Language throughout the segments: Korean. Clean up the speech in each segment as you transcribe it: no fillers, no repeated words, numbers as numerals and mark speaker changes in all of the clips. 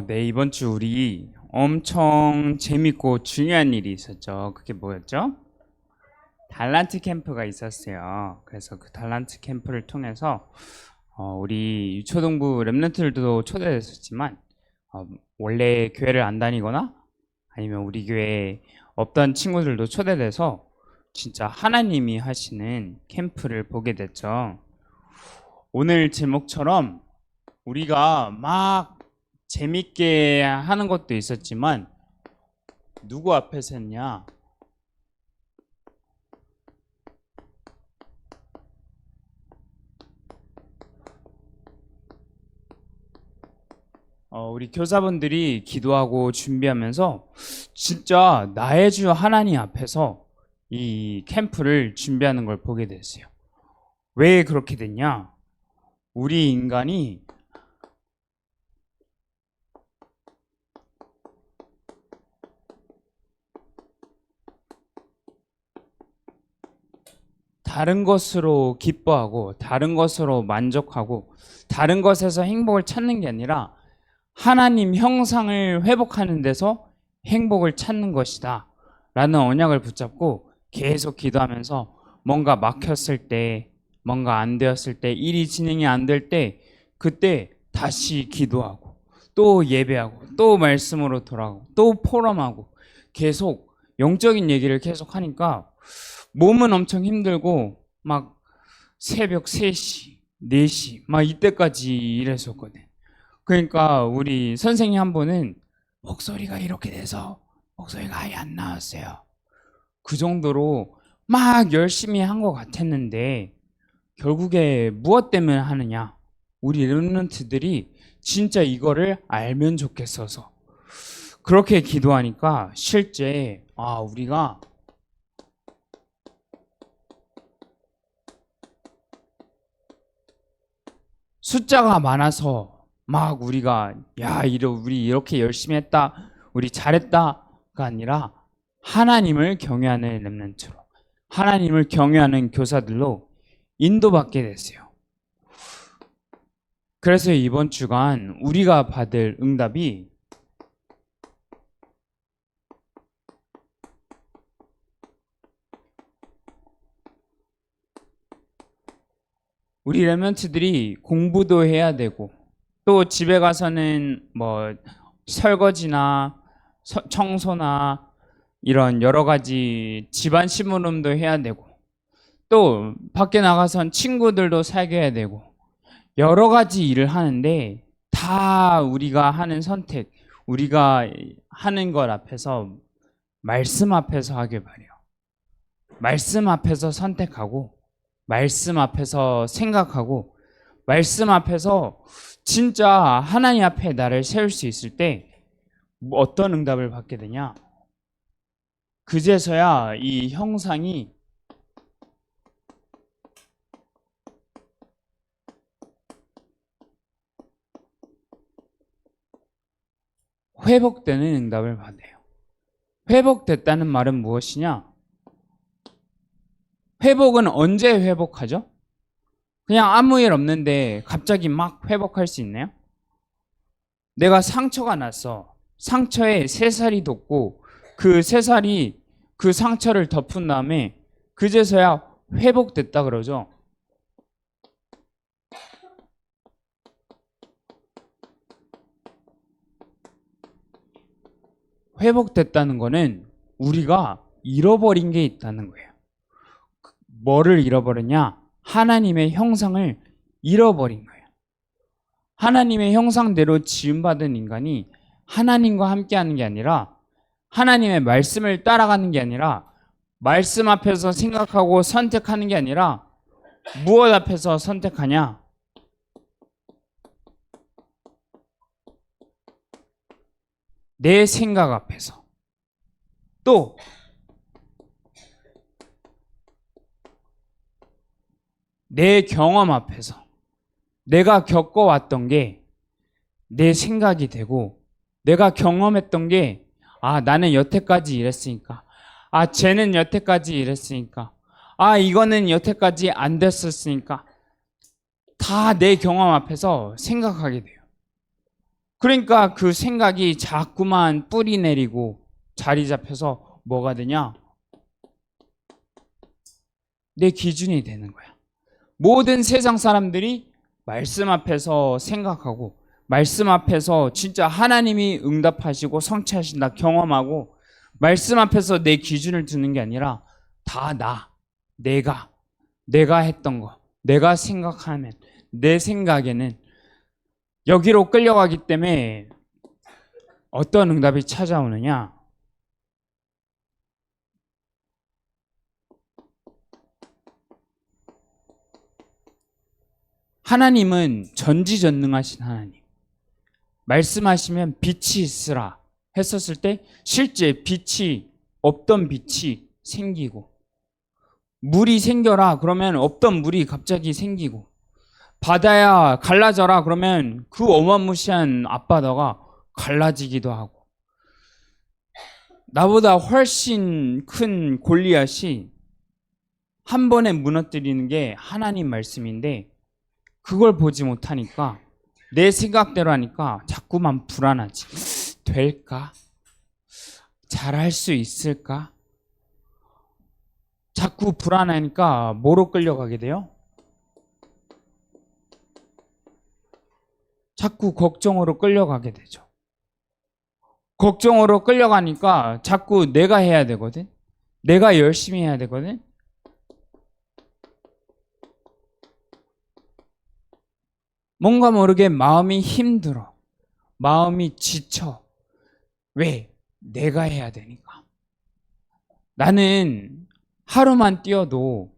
Speaker 1: 네, 이번 주 우리 엄청 재밌고 중요한 일이 있었죠. 그게 뭐였죠? 달란트 캠프가 있었어요. 그래서 그 달란트 캠프를 통해서 우리 유초동부 랩런트들도 초대됐었지만 원래 교회를 안 다니거나 아니면 우리 교회에 없던 친구들도 초대돼서 진짜 하나님이 하시는 캠프를 보게 됐죠. 오늘 제목처럼 우리가 막 재밌게 하는 것도 있었지만 누구 앞에서 했냐? 우리 교사분들이 기도하고 준비하면서 진짜 나의 주 하나님 앞에서 이 캠프를 준비하는 걸 보게 됐어요. 왜 그렇게 됐냐? 우리 인간이 다른 것으로 기뻐하고 다른 것으로 만족하고 다른 것에서 행복을 찾는 게 아니라 하나님 형상을 회복하는 데서 행복을 찾는 것이다 라는 언약을 붙잡고 계속 기도하면서 뭔가 막혔을 때, 뭔가 안 되었을 때, 일이 진행이 안 될 때 그때 다시 기도하고 또 예배하고 또 말씀으로 돌아가고 또 포럼하고 계속 영적인 얘기를 계속 하니까 몸은 엄청 힘들고 막 새벽 3시, 4시 막 이때까지 일했었거든. 그러니까 우리 선생님 한 분은 목소리가 이렇게 돼서 목소리가 아예 안 나왔어요. 그 정도로 막 열심히 한 것 같았는데 결국에 무엇 때문에 하느냐? 우리 렘넌트들이 진짜 이거를 알면 좋겠어서 그렇게 기도하니까 실제 우리가 숫자가 많아서 막 우리가 우리 이렇게 열심히 했다, 우리 잘했다가 아니라 하나님을 경외하는 렘넌트로, 하나님을 경외하는 교사들로 인도받게 됐어요. 그래서 이번 주간 우리가 받을 응답이 우리 렘넌트들이 공부도 해야 되고 또 집에 가서는 뭐 설거지나 청소나 이런 여러 가지 집안 심부름도 해야 되고 또 밖에 나가선 친구들도 사귀어야 되고 여러 가지 일을 하는데 다 우리가 하는 선택, 우리가 하는 것 앞에서 말씀 앞에서 하길 바래요. 말씀 앞에서 선택하고 말씀 앞에서 생각하고 말씀 앞에서 진짜 하나님 앞에 나를 세울 수 있을 때 어떤 응답을 받게 되냐? 그제서야 이 형상이 회복되는 응답을 받아요. 회복됐다는 말은 무엇이냐? 회복은 언제 회복하죠? 그냥 아무 일 없는데 갑자기 막 회복할 수 있나요? 내가 상처가 났어. 상처에 새살이 돋고 그 새살이 그 상처를 덮은 다음에 그제서야 회복됐다 그러죠. 회복됐다는 거는 우리가 잃어버린 게 있다는 거예요. 뭐를 잃어버렸냐? 하나님의 형상을 잃어버린 거예요. 하나님의 형상대로 지음받은 인간이 하나님과 함께하는 게 아니라 하나님의 말씀을 따라가는 게 아니라 말씀 앞에서 생각하고 선택하는 게 아니라 무엇 앞에서 선택하냐? 내 생각 앞에서 또 내 경험 앞에서 내가 겪어왔던 게 내 생각이 되고 내가 경험했던 게 나는 여태까지 이랬으니까 쟤는 여태까지 이랬으니까 이거는 여태까지 안 됐었으니까 다 내 경험 앞에서 생각하게 돼요. 그러니까 그 생각이 자꾸만 뿌리 내리고 자리 잡혀서 뭐가 되냐? 내 기준이 되는 거야. 모든 세상 사람들이 말씀 앞에서 생각하고 말씀 앞에서 진짜 하나님이 응답하시고 성취하신다 경험하고 말씀 앞에서 내 기준을 두는 게 아니라 다 내가 했던 거, 내가 생각하면 내 생각에는 여기로 끌려가기 때문에 어떤 응답이 찾아오느냐? 하나님은 전지전능하신 하나님. 말씀하시면 빛이 있으라 했었을 때 실제 빛이 없던 빛이 생기고 물이 생겨라 그러면 없던 물이 갑자기 생기고 바다야 갈라져라 그러면 그 어마무시한 앞바다가 갈라지기도 하고 나보다 훨씬 큰 골리앗이 한 번에 무너뜨리는 게 하나님 말씀인데 그걸 보지 못하니까 내 생각대로 하니까 자꾸만 불안하지. 될까? 잘할 수 있을까? 자꾸 불안하니까 뭐로 끌려가게 돼요? 자꾸 걱정으로 끌려가게 되죠. 걱정으로 끌려가니까 자꾸 내가 해야 되거든. 내가 열심히 해야 되거든. 뭔가 모르게 마음이 힘들어. 마음이 지쳐. 왜? 내가 해야 되니까. 나는 하루만 뛰어도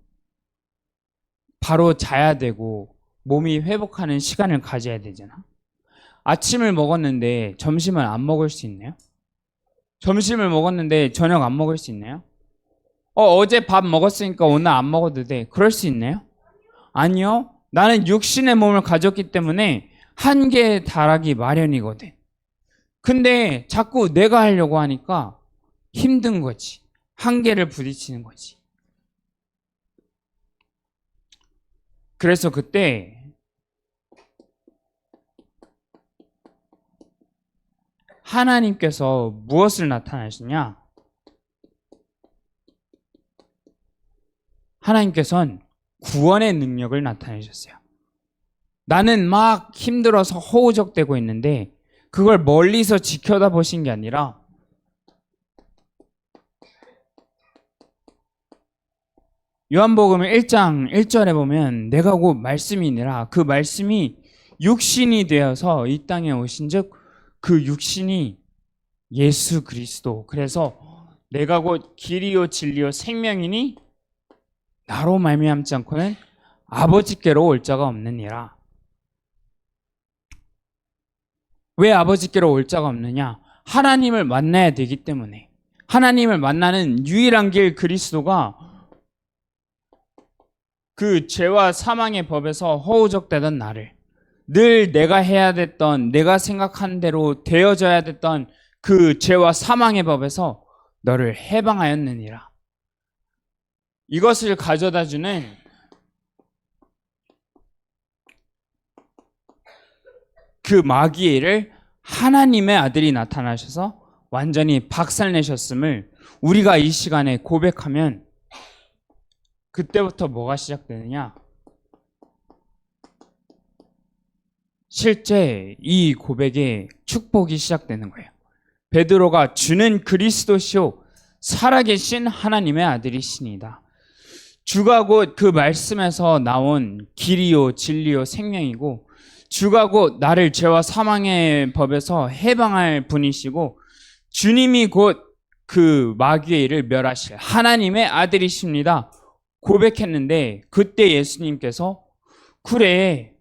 Speaker 1: 바로 자야 되고 몸이 회복하는 시간을 가져야 되잖아. 아침을 먹었는데 점심을 안 먹을 수 있나요? 점심을 먹었는데 저녁 안 먹을 수 있나요? 어제 밥 먹었으니까 오늘 안 먹어도 돼. 그럴 수 있나요? 아니요. 나는 육신의 몸을 가졌기 때문에 한계에 달하기 마련이거든. 근데 자꾸 내가 하려고 하니까 힘든 거지. 한계를 부딪히는 거지. 그래서 그때 하나님께서 무엇을 나타내시냐? 하나님께서는 구원의 능력을 나타내셨어요. 나는 막 힘들어서 허우적대고 있는데 그걸 멀리서 지켜다 보신 게 아니라 요한복음 1장 1절에 보면 내가 곧 말씀이니라 그 말씀이 육신이 되어서 이 땅에 오신 즉 그 육신이 예수 그리스도. 그래서 내가 곧 길이요 진리요 생명이니 나로 말미암지 않고는 아버지께로 올 자가 없느니라. 왜 아버지께로 올 자가 없느냐? 하나님을 만나야 되기 때문에. 하나님을 만나는 유일한 길 그리스도가 그 죄와 사망의 법에서 허우적대던 나를 늘 내가 해야 됐던 내가 생각한 대로 되어져야 됐던 그 죄와 사망의 법에서 너를 해방하였느니라. 이것을 가져다주는 그 마귀의 일을 하나님의 아들이 나타나셔서 완전히 박살내셨음을 우리가 이 시간에 고백하면 그때부터 뭐가 시작되느냐? 실제 이 고백에 축복이 시작되는 거예요. 베드로가 주는 그리스도시요 살아계신 하나님의 아들이시니다. 주가 곧 그 말씀에서 나온 길이요 진리요 생명이고 주가 곧 나를 죄와 사망의 법에서 해방할 분이시고 주님이 곧 그 마귀의 일을 멸하실 하나님의 아들이십니다. 고백했는데 그때 예수님께서 그래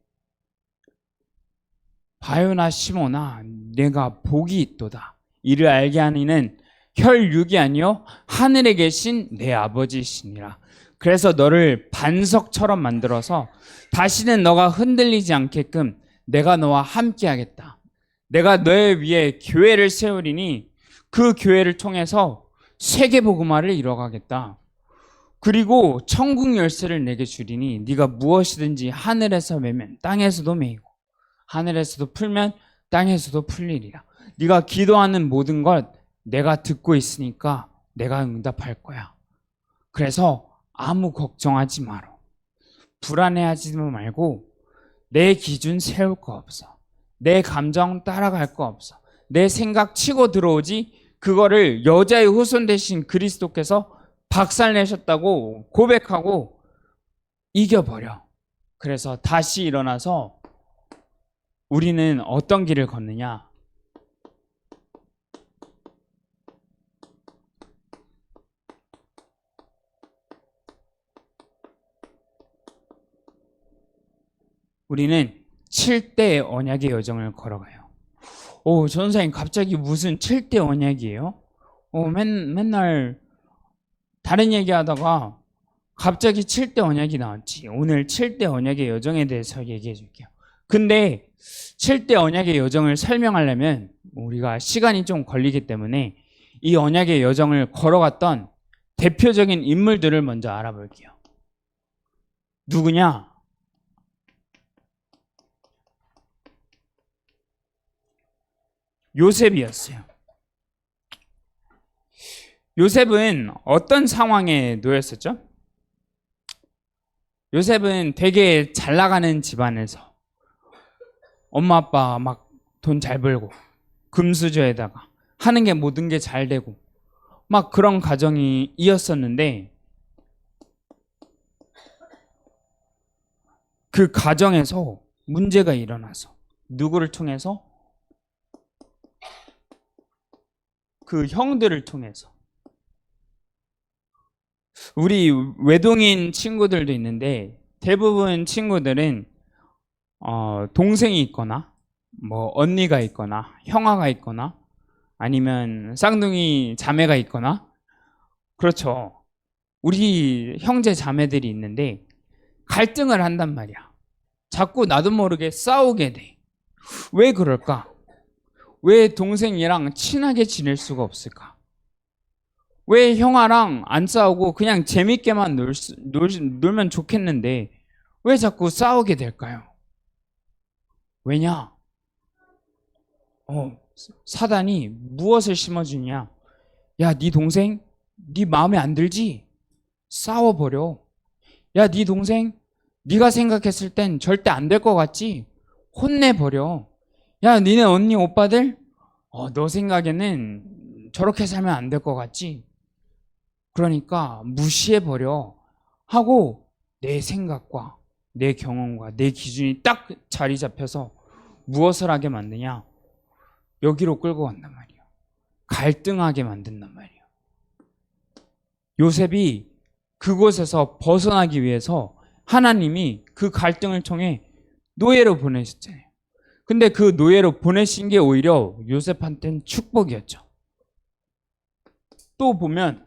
Speaker 1: 바요나 시몬아 내가 복이 있도다. 이를 알게 하니는 혈육이 아니요 하늘에 계신 내 아버지시니라. 그래서 너를 반석처럼 만들어서 다시는 너가 흔들리지 않게끔 내가 너와 함께 하겠다. 내가 너의 위에 교회를 세우리니 그 교회를 통해서 세계복음화를 이뤄가겠다. 그리고 천국 열쇠를 내게 주리니 네가 무엇이든지 하늘에서 매면 땅에서도 매이고 하늘에서도 풀면 땅에서도 풀리리라. 네가 기도하는 모든 것 내가 듣고 있으니까 내가 응답할 거야. 그래서 아무 걱정하지 마라. 불안해하지 말고 내 기준 세울 거 없어. 내 감정 따라갈 거 없어. 내 생각 치고 들어오지 그거를 여자의 후손 되신 그리스도께서 박살내셨다고 고백하고 이겨버려. 그래서 다시 일어나서 우리는 어떤 길을 걷느냐? 우리는 7대 언약의 여정을 걸어가요. 전사님 갑자기 무슨 7대 언약이에요? 맨날 다른 얘기하다가 갑자기 7대 언약이 나왔지. 오늘 7대 언약의 여정에 대해서 얘기해 줄게요. 근데 7대 언약의 여정을 설명하려면 우리가 시간이 좀 걸리기 때문에 이 언약의 여정을 걸어갔던 대표적인 인물들을 먼저 알아볼게요. 누구냐? 요셉이었어요. 요셉은 어떤 상황에 놓였었죠? 요셉은 되게 잘 나가는 집안에서 엄마 아빠 막 돈 잘 벌고 금수저에다가 하는 게 모든 게 잘 되고 막 그런 가정이 이었었는데 그 가정에서 문제가 일어나서 누구를 통해서? 그 형들을 통해서. 우리 외동인 친구들도 있는데 대부분 친구들은 동생이 있거나 뭐 언니가 있거나 형아가 있거나 아니면 쌍둥이 자매가 있거나 그렇죠. 우리 형제 자매들이 있는데 갈등을 한단 말이야. 자꾸 나도 모르게 싸우게 돼. 왜 그럴까? 왜 동생이랑 친하게 지낼 수가 없을까? 왜 형아랑 안 싸우고 그냥 재밌게만 놀면 좋겠는데 왜 자꾸 싸우게 될까요? 왜냐? 사단이 무엇을 심어주냐? 야, 네 동생? 네 마음에 안 들지? 싸워버려. 야, 네 동생? 네가 생각했을 땐 절대 안 될 것 같지? 혼내버려. 야, 니네 언니 오빠들? 너 생각에는 저렇게 살면 안 될 것 같지? 그러니까 무시해버려 하고 내 생각과 내 경험과 내 기준이 딱 자리 잡혀서 무엇을 하게 만드냐? 여기로 끌고 간단 말이야. 갈등하게 만든단 말이야. 요셉이 그곳에서 벗어나기 위해서 하나님이 그 갈등을 통해 노예로 보내셨잖아요. 근데 그 노예로 보내신 게 오히려 요셉한테는 축복이었죠. 또 보면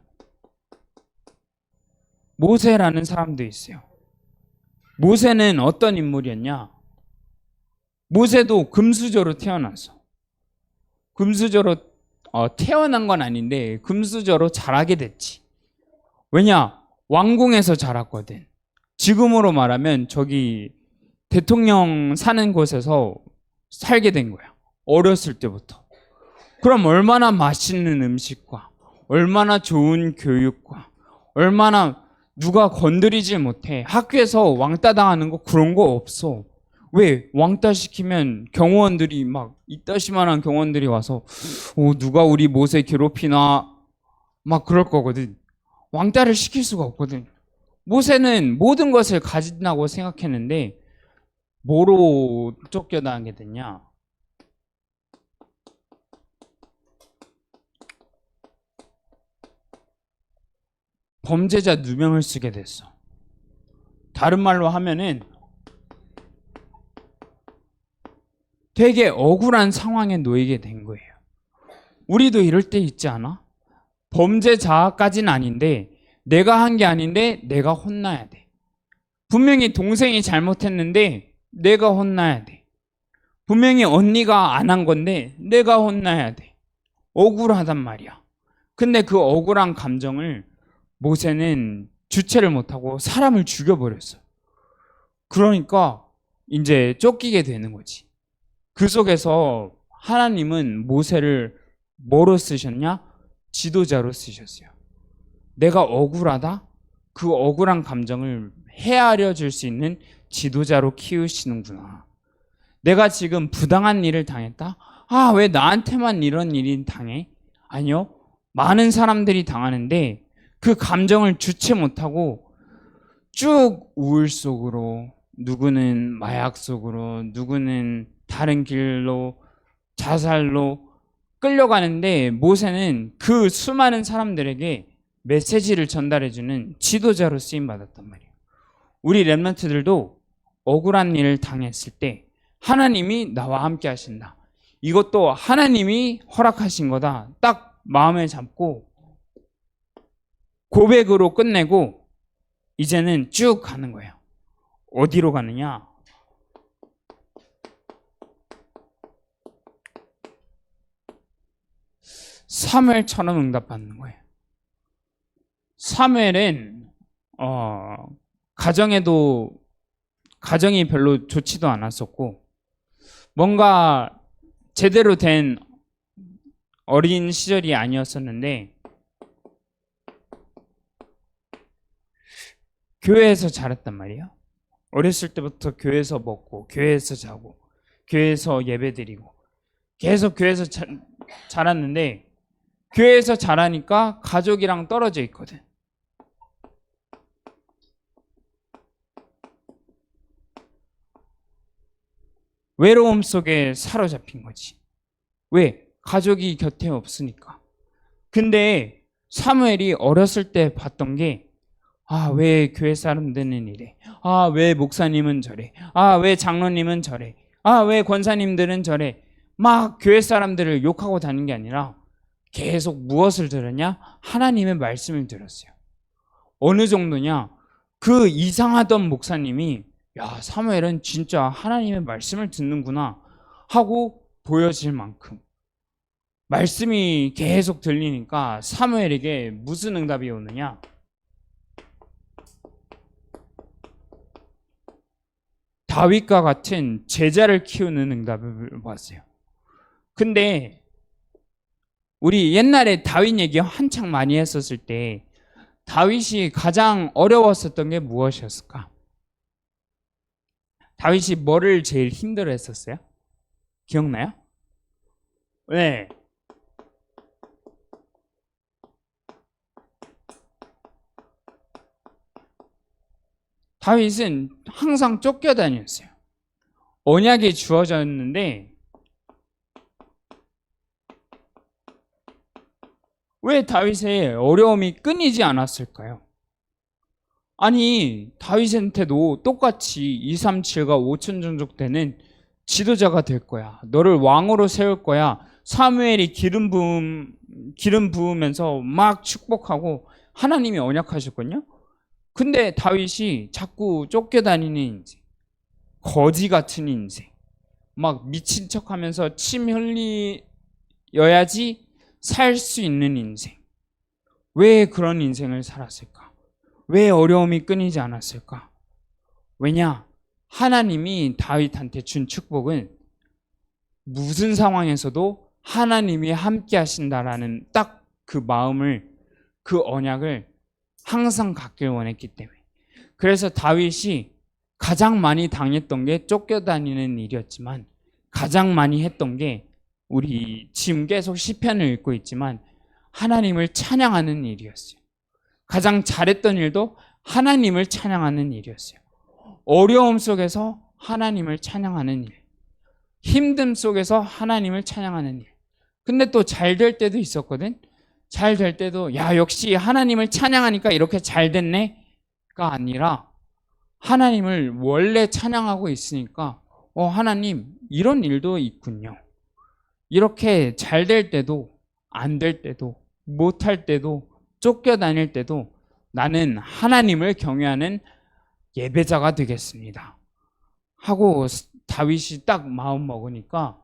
Speaker 1: 모세라는 사람도 있어요. 모세는 어떤 인물이었냐? 모세도 금수저로 태어났어. 금수저로 태어난 건 아닌데 금수저로 자라게 됐지. 왜냐? 왕궁에서 자랐거든. 지금으로 말하면 저기 대통령 사는 곳에서 살게 된 거야. 어렸을 때부터. 그럼 얼마나 맛있는 음식과 얼마나 좋은 교육과 얼마나 누가 건드리지 못해. 학교에서 왕따 당하는 거 그런 거 없어. 왜? 왕따 시키면 경호원들이 막 이따시만한 경호원들이 와서 누가 우리 모세 괴롭히나 막 그럴 거거든. 왕따를 시킬 수가 없거든. 모세는 모든 것을 가진다고 생각했는데 뭐로 쫓겨나게 됐냐? 범죄자 누명을 쓰게 됐어. 다른 말로 하면은 되게 억울한 상황에 놓이게 된 거예요. 우리도 이럴 때 있지 않아? 범죄자까지는 아닌데 내가 한 게 아닌데 내가 혼나야 돼. 분명히 동생이 잘못했는데 내가 혼나야 돼. 분명히 언니가 안 한 건데 내가 혼나야 돼. 억울하단 말이야. 근데 그 억울한 감정을 모세는 주체를 못하고 사람을 죽여버렸어. 그러니까 이제 쫓기게 되는 거지. 그 속에서 하나님은 모세를 뭐로 쓰셨냐? 지도자로 쓰셨어요. 내가 억울하다? 그 억울한 감정을 헤아려 줄 수 있는 지도자로 키우시는구나. 내가 지금 부당한 일을 당했다? 아, 왜 나한테만 이런 일이 당해? 아니요. 많은 사람들이 당하는데 그 감정을 주체 못하고 쭉 우울 속으로, 누구는 마약 속으로, 누구는 다른 길로, 자살로 끌려가는데, 모세는 그 수많은 사람들에게 메시지를 전달해주는 지도자로 쓰임받았단 말이에요. 우리 랩런트들도 억울한 일을 당했을 때 하나님이 나와 함께 하신다, 이것도 하나님이 허락하신 거다, 딱 마음에 잡고 고백으로 끝내고 이제는 쭉 가는 거예요. 어디로 가느냐? 사무엘처럼 응답받는 거예요. 사무엘은 가정이 별로 좋지도 않았었고, 뭔가 제대로 된 어린 시절이 아니었었는데, 교회에서 자랐단 말이에요. 어렸을 때부터 교회에서 먹고, 교회에서 자고, 교회에서 예배드리고, 계속 교회에서 자랐는데, 교회에서 자라니까 가족이랑 떨어져 있거든. 외로움 속에 사로잡힌 거지. 왜? 가족이 곁에 없으니까. 근데 사무엘이 어렸을 때 봤던 게, 아, 왜 교회 사람들은 이래? 아, 왜 목사님은 저래? 아, 왜 장로님은 저래? 아, 왜 권사님들은 저래? 막 교회 사람들을 욕하고 다니는 게 아니라 계속 무엇을 들었냐? 하나님의 말씀을 들었어요. 어느 정도냐? 그 이상하던 목사님이, 야, 사무엘은 진짜 하나님의 말씀을 듣는구나 하고 보여질 만큼 말씀이 계속 들리니까 사무엘에게 무슨 응답이 오느냐? 다윗과 같은 제자를 키우는 응답을 봤어요. 근데 우리 옛날에 다윗 얘기 한창 많이 했었을 때 다윗이 가장 어려웠었던 게 무엇이었을까? 다윗이 뭐를 제일 힘들어 했었어요? 기억나요? 네. 다윗은 항상 쫓겨다녔어요. 언약이 주어졌는데 왜 다윗의 어려움이 끊이지 않았을까요? 아니, 다윗한테도 똑같이 237과 5천 종족 되는 지도자가 될 거야, 너를 왕으로 세울 거야, 사무엘이 기름 부으면서 막 축복하고 하나님이 언약하셨거든요. 근데 다윗이 자꾸 쫓겨다니는 인생, 거지 같은 인생, 막 미친 척하면서 침 흘려야지 살 수 있는 인생. 왜 그런 인생을 살았을까? 왜 어려움이 끊이지 않았을까? 왜냐? 하나님이 다윗한테 준 축복은 무슨 상황에서도 하나님이 함께 하신다라는 딱 그 마음을, 그 언약을 항상 갖길 원했기 때문에. 그래서 다윗이 가장 많이 당했던 게 쫓겨다니는 일이었지만, 가장 많이 했던 게 우리 지금 계속 시편을 읽고 있지만 하나님을 찬양하는 일이었어요. 가장 잘했던 일도 하나님을 찬양하는 일이었어요. 어려움 속에서 하나님을 찬양하는 일, 힘듦 속에서 하나님을 찬양하는 일. 근데 또 잘 될 때도 있었거든. 잘 될 때도, 야, 역시 하나님을 찬양하니까 이렇게 잘 됐네가 아니라, 하나님을 원래 찬양하고 있으니까 하나님 이런 일도 있군요. 이렇게 잘 될 때도, 안 될 때도, 못할 때도, 쫓겨다닐 때도 나는 하나님을 경외하는 예배자가 되겠습니다 하고 다윗이 딱 마음 먹으니까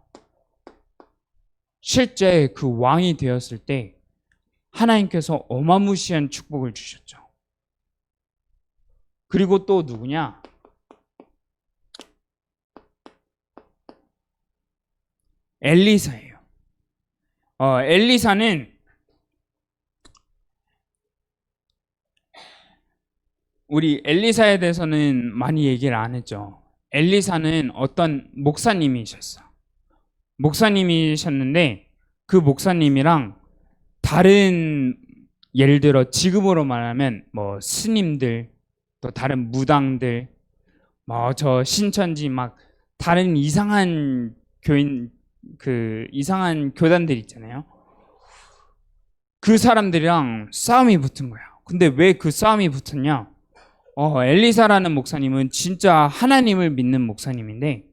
Speaker 1: 실제 그 왕이 되었을 때 하나님께서 어마무시한 축복을 주셨죠. 그리고 또 누구냐? 엘리사예요. 엘리사는 우리 엘리사에 대해서는 많이 얘기를 안 했죠. 엘리사는 어떤 목사님이셨어. 목사님이셨는데 그 목사님이랑 다른 예를 들어 지금으로 말하면 뭐 스님들 또 다른 무당들 뭐 저 신천지 막 다른 이상한 교인 그 이상한 교단들 있잖아요. 그 사람들이랑 싸움이 붙은 거야. 근데 왜 그 싸움이 붙었냐? 엘리사라는 목사님은 진짜 하나님을 믿는 목사님인데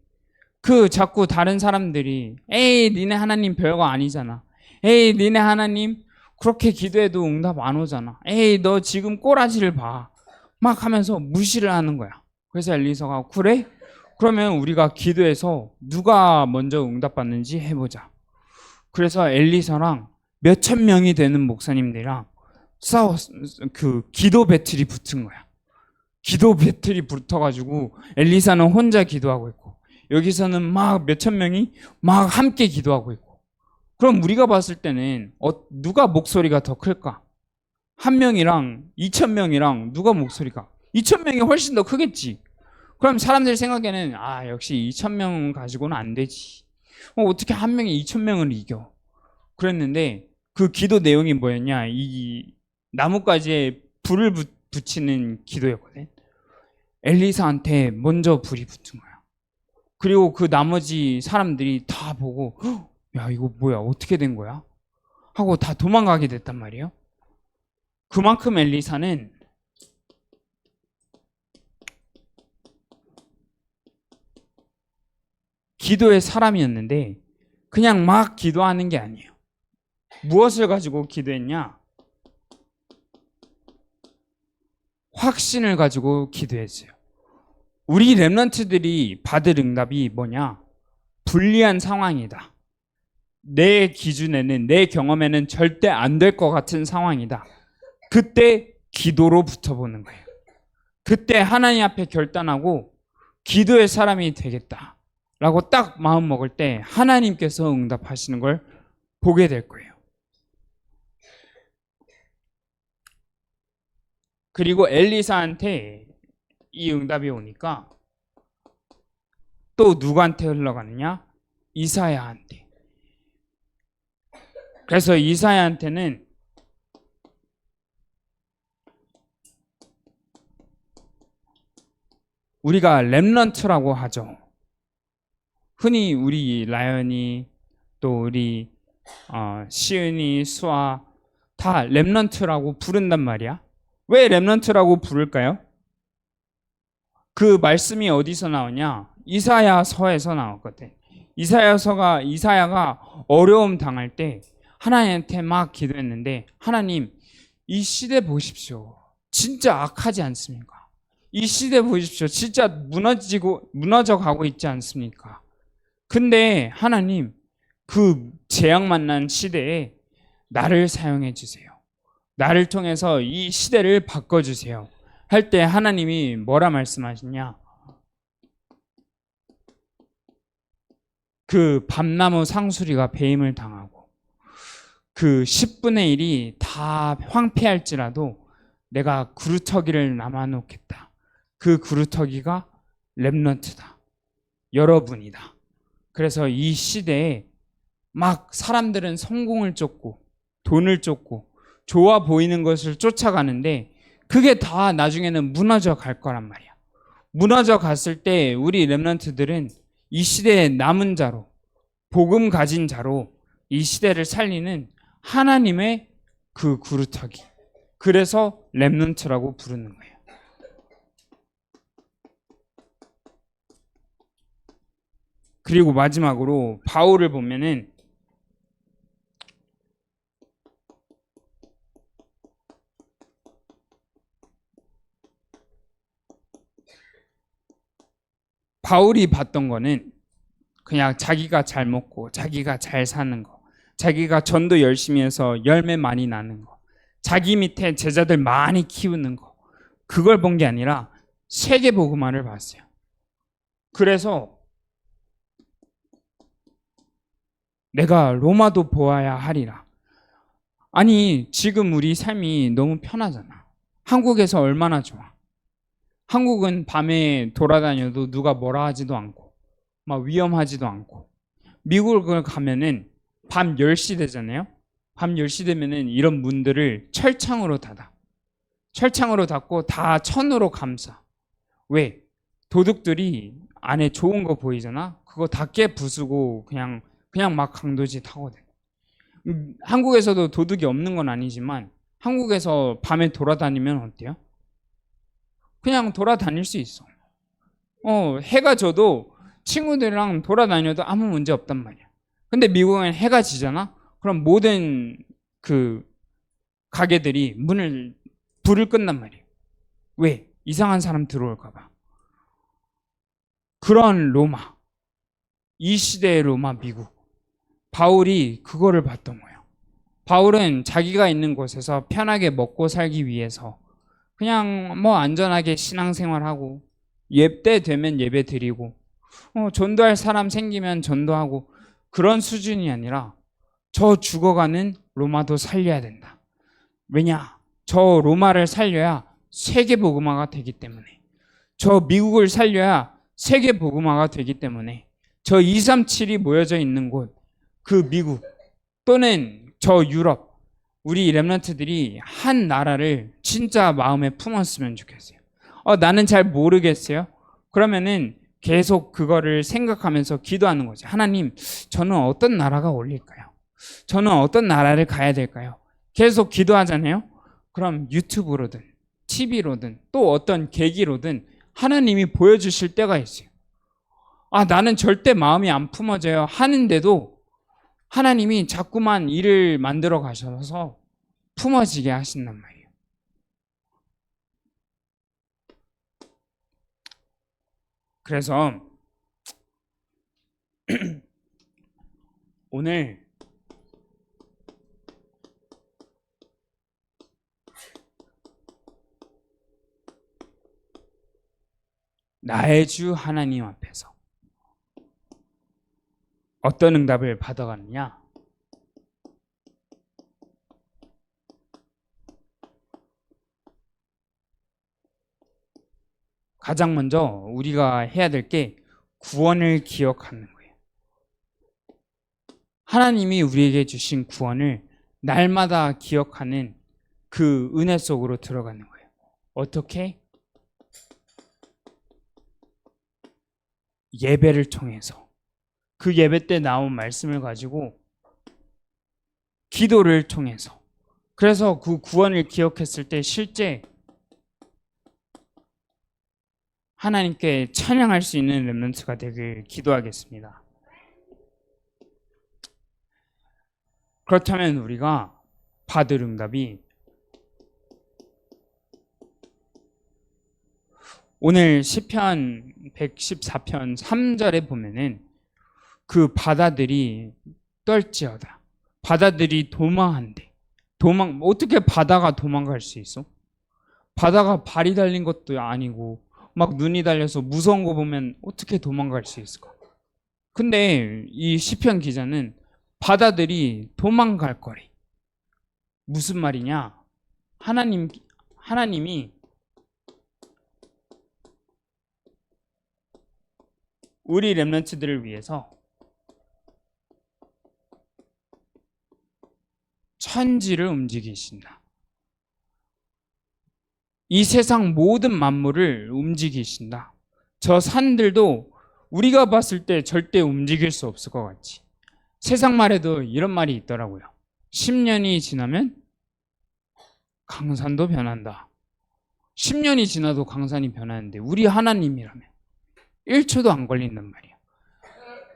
Speaker 1: 그 자꾸 다른 사람들이 에이 니네 하나님 별거 아니잖아. 에이 니네 하나님 그렇게 기도해도 응답 안 오잖아. 에이 너 지금 꼬라지를 봐. 막 하면서 무시를 하는 거야. 그래서 엘리사가 그래? 그러면 우리가 기도해서 누가 먼저 응답받는지 해보자. 그래서 엘리사랑 몇천 명이 되는 목사님들이랑 그 기도 배틀이 붙은 거야. 기도 배틀이 붙어가지고 엘리사는 혼자 기도하고 있고 여기서는 막 몇천 명이 막 함께 기도하고 있고. 그럼 우리가 봤을 때는 누가 목소리가 더 클까? 한 명이랑 2,000명이랑 누가 목소리가 2,000명이 훨씬 더 크겠지. 그럼 사람들 생각에는 역시 2,000명 가지고는 안 되지. 어떻게 한 명이 2,000명을 이겨? 그랬는데 그 기도 내용이 뭐였냐? 이 나뭇가지에 불을 붙이는 기도였거든. 엘리사한테 먼저 불이 붙은 거야. 그리고 그 나머지 사람들이 다 보고 야 이거 뭐야 어떻게 된 거야? 하고 다 도망가게 됐단 말이에요. 그만큼 엘리사는 기도의 사람이었는데 그냥 막 기도하는 게 아니에요. 무엇을 가지고 기도했냐? 확신을 가지고 기도했어요. 우리 렘넌트들이 받을 응답이 뭐냐? 불리한 상황이다. 내 기준에는 내 경험에는 절대 안 될 것 같은 상황이다. 그때 기도로 붙어보는 거예요. 그때 하나님 앞에 결단하고 기도의 사람이 되겠다 라고 딱 마음 먹을 때 하나님께서 응답하시는 걸 보게 될 거예요. 그리고 엘리사한테 이 응답이 오니까 또 누구한테 흘러가느냐? 이사야한테. 그래서 이사야한테는 우리가 렘넌트라고 하죠. 흔히 우리 라연이 또 우리 시은이, 수아 다 렘넌트라고 부른단 말이야. 왜 렘넌트라고 부를까요? 그 말씀이 어디서 나오냐? 이사야서에서 나왔거든. 이사야가 어려움 당할 때 하나님한테 막 기도했는데 하나님 이 시대 보십시오. 진짜 악하지 않습니까? 이 시대 보십시오. 진짜 무너져 가고 있지 않습니까? 근데 하나님 그 재앙 만난 시대에 나를 사용해 주세요. 나를 통해서 이 시대를 바꿔주세요. 할 때 하나님이 뭐라 말씀하시냐? 그 밤나무 상수리가 배임을 당하고 그 10분의 1이 다 황폐할지라도 내가 구루터기를 남아놓겠다. 그 구루터기가 렘넌트다. 여러분이다. 그래서 이 시대에 막 사람들은 성공을 쫓고 돈을 쫓고 좋아 보이는 것을 쫓아가는데 그게 다 나중에는 무너져 갈 거란 말이야. 무너져 갔을 때 우리 렘넌트들은 이 시대의 남은 자로 복음 가진 자로 이 시대를 살리는 하나님의 그 구루터기. 그래서 렘넌트라고 부르는 거예요. 그리고 마지막으로 바울을 보면은 바울이 봤던 거는 그냥 자기가 잘 먹고 자기가 잘 사는 거, 자기가 전도 열심히 해서 열매 많이 나는 거, 자기 밑에 제자들 많이 키우는 거, 그걸 본 게 아니라 세계 복음화를 봤어요. 그래서 내가 로마도 보아야 하리라. 아니, 지금 우리 삶이 너무 편하잖아. 한국에서 얼마나 좋아. 한국은 밤에 돌아다녀도 누가 뭐라 하지도 않고 막 위험하지도 않고. 미국을 가면은 밤 10시 되잖아요. 밤 10시 되면은 이런 문들을 철창으로 닫아. 철창으로 닫고 다 천으로 감싸. 왜? 도둑들이 안에 좋은 거 보이잖아. 그거 다 깨 부수고 그냥 막 강도짓 하거든. 한국에서도 도둑이 없는 건 아니지만 한국에서 밤에 돌아다니면 어때요? 그냥 돌아다닐 수 있어. 해가 져도 친구들이랑 돌아다녀도 아무 문제 없단 말이야. 근데 미국은 해가 지잖아? 그럼 모든 그 가게들이 불을 끈단 말이에요. 왜? 이상한 사람 들어올까봐. 그런 로마, 이 시대의 로마, 미국. 바울이 그거를 봤던 거예요. 바울은 자기가 있는 곳에서 편하게 먹고 살기 위해서 그냥 뭐 안전하게 신앙생활하고 예배 되면 예배 드리고 전도할 사람 생기면 전도하고 그런 수준이 아니라 저 죽어가는 로마도 살려야 된다. 왜냐? 저 로마를 살려야 세계 복음화가 되기 때문에, 저 미국을 살려야 세계 복음화가 되기 때문에, 저 237이 모여져 있는 곳, 그 미국 또는 저 유럽, 우리 렘넌트들이 한 나라를 진짜 마음에 품었으면 좋겠어요. 나는 잘 모르겠어요. 그러면은 계속 그거를 생각하면서 기도하는 거죠. 하나님, 저는 어떤 나라가 어울릴까요? 저는 어떤 나라를 가야 될까요? 계속 기도하잖아요. 그럼 유튜브로든 TV로든 또 어떤 계기로든 하나님이 보여주실 때가 있어요. 나는 절대 마음이 안 품어져요 하는데도 하나님이 자꾸만 일을 만들어 가셔서 품어지게 하신단 말이에요. 그래서 오늘 나의 주 하나님 앞에서 어떤 응답을 받아가느냐? 가장 먼저 우리가 해야 될 게 구원을 기억하는 거예요. 하나님이 우리에게 주신 구원을 날마다 기억하는 그 은혜 속으로 들어가는 거예요. 어떻게? 예배를 통해서. 그 예배 때 나온 말씀을 가지고 기도를 통해서. 그래서 그 구원을 기억했을 때 실제 하나님께 찬양할 수 있는 렘넌트가 되길 기도하겠습니다. 그렇다면 우리가 받을 응답이 오늘 시편 114편 3절에 보면은 그 바다들이 떨지어다. 바다들이 도망한대. 어떻게 바다가 도망갈 수 있어? 바다가 발이 달린 것도 아니고 막 눈이 달려서 무서운 거 보면 어떻게 도망갈 수 있을까? 근데 이 시편 기자는 바다들이 도망갈 거래. 무슨 말이냐? 하나님이 우리 렘넌트들을 위해서 천지를 움직이신다. 이 세상 모든 만물을 움직이신다. 저 산들도 우리가 봤을 때 절대 움직일 수 없을 것 같지. 세상 말에도 이런 말이 있더라고요. 10년이 지나면 강산도 변한다. 10년이 지나도 강산이 변하는데 우리 하나님이라면 1초도 안 걸린단 말이야.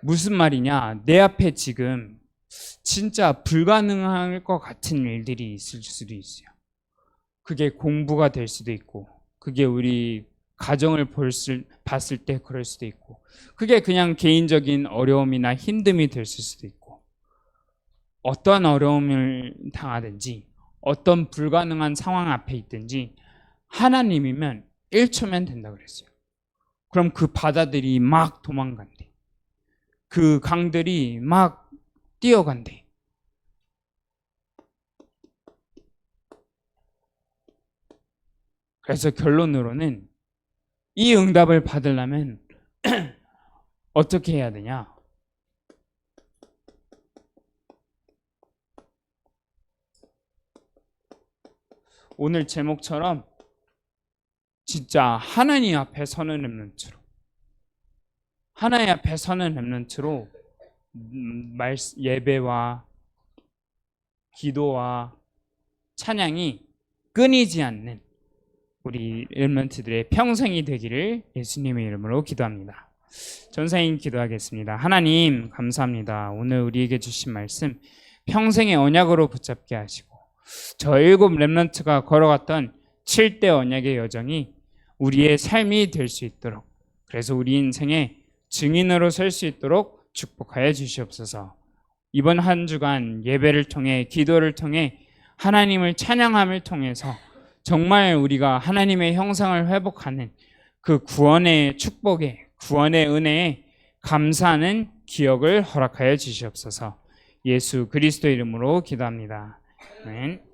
Speaker 1: 무슨 말이냐? 내 앞에 지금 진짜 불가능할 것 같은 일들이 있을 수도 있어요. 그게 공부가 될 수도 있고, 그게 우리 가정을 봤을 때 그럴 수도 있고, 그게 그냥 개인적인 어려움이나 힘듦이 될 수도 있고, 어떤 어려움을 당하든지 어떤 불가능한 상황 앞에 있든지 하나님이면 1초면 된다 그랬어요. 그럼 그 바다들이 막 도망간대. 그 강들이 막 뛰어간대. 그래서 결론으로는 이 응답을 받으려면 어떻게 해야 되냐? 오늘 제목처럼 진짜 하나님 앞에 서는 렘넌트로, 하나님 앞에 서는 렘넌트로 예배와 기도와 찬양이 끊이지 않는 우리 렘넌트들의 평생이 되기를 예수님의 이름으로 기도합니다. 전사인 기도하겠습니다. 하나님 감사합니다. 오늘 우리에게 주신 말씀 평생의 언약으로 붙잡게 하시고 저 7 렘넌트가 걸어갔던 7대 언약의 여정이 우리의 삶이 될 수 있도록, 그래서 우리 인생의 증인으로 설 수 있도록 축복하여 주시옵소서. 이번 한 주간 예배를 통해 기도를 통해 하나님을 찬양함을 통해서 정말 우리가 하나님의 형상을 회복하는 그 구원의 축복에, 구원의 은혜에 감사하는 기억을 허락하여 주시옵소서. 예수 그리스도 이름으로 기도합니다. 아멘.